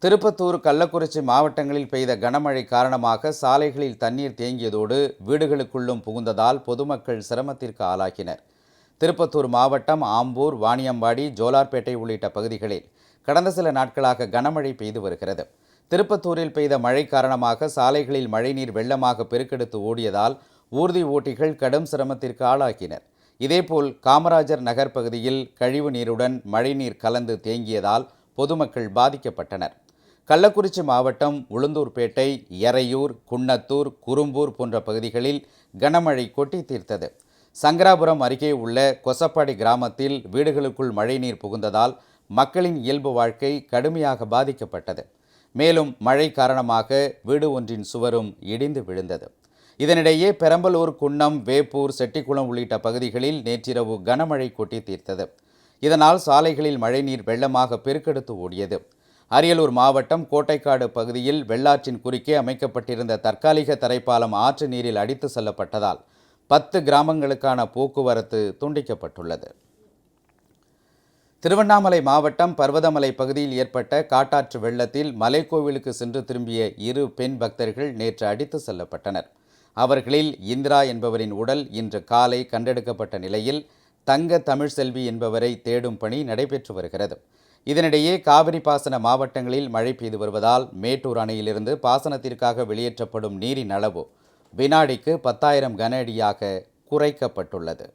திருப்பத்தூர், கள்ளக்குறிச்சி மாவட்டங்களில் பெய்த கனமழை காரணமாக சாலைகளில் தண்ணீர் தேங்கியதோடு வீடுகளுக்குள்ளும் புகுந்ததால் பொதுமக்கள் சிரமத்திற்கு ஆளாகினர். திருப்பத்தூர் மாவட்டம் ஆம்பூர், வாணியம்பாடி, ஜோலார்பேட்டை உள்ளிட்ட பகுதிகளில் கடந்த சில நாட்களாக கனமழை பெய்து வருகிறது. திருப்பத்தூரில் பெய்த மழை காரணமாக சாலைகளில் மழைநீர் வெள்ளமாக பெருக்கெடுத்து ஓடியதால் ஊர்தி ஓட்டிகள் கடும் சிரமத்திற்கு ஆளாகினர். இதேபோல் காமராஜர் நகர் பகுதியில் கழிவு நீருடன் மழைநீர் கலந்து தேங்கியதால் பொதுமக்கள் பாதிக்கப்பட்டனர். கள்ளக்குறிச்சி மாவட்டம் உளுந்தூர்பேட்டை, எறையூர், குன்னத்தூர், குறும்பூர் போன்ற பகுதிகளில் கனமழை கொட்டி தீர்த்தது. சங்கராபுரம் அருகே உள்ள கொசப்பாடி கிராமத்தில் வீடுகளுக்குள் மழைநீர் புகுந்ததால் மக்களின் இயல்பு வாழ்க்கை கடுமையாக பாதிக்கப்பட்டது. மேலும் மழை காரணமாக வீடு ஒன்றின் சுவரும் இடிந்து விழுந்தது. இதனிடையே பெரம்பலூர், குன்னம், வேப்பூர், செட்டிக்குளம் உள்ளிட்ட பகுதிகளில் நேற்றிரவு கனமழை கொட்டி தீர்த்தது. இதனால் சாலைகளில் மழைநீர் வெள்ளமாக பெருக்கெடுத்து ஓடியது. அரியலூர் மாவட்டம் கோட்டைக்காடு பகுதியில் வெள்ளாற்றின் குறுக்கே அமைக்கப்பட்டிருந்த தற்காலிக தரைப்பாலம் ஆற்று நீரில் அடித்து செல்லப்பட்டதால் 10 கிராமங்களுக்கான போக்குவரத்து துண்டிக்கப்பட்டுள்ளது. திருவண்ணாமலை மாவட்டம் பர்வதமலை பகுதியில் ஏற்பட்ட காட்டாற்று வெள்ளத்தில் மலைக்கோவிலுக்கு சென்று திரும்பிய 2 பெண் பக்தர்கள் நேற்று அடித்து செல்லப்பட்டனர். அவர்களில் இந்திரா என்பவரின் உடல் இன்று காலை கண்டெடுக்கப்பட்ட நிலையில் தங்க தமிழ்செல்வி என்பவரை தேடும் பணி நடைபெற்று வருகிறது. இதனிடையே காவிரி பாசன மாவட்டங்களில் மழை பெய்து வருவதால் மேட்டூர் அணையிலிருந்து பாசனத்திற்காக வெளியேற்றப்படும் நீரின் அளவு வினாடிக்கு 10,000 கன அடியாக குறைக்கப்பட்டுள்ளது.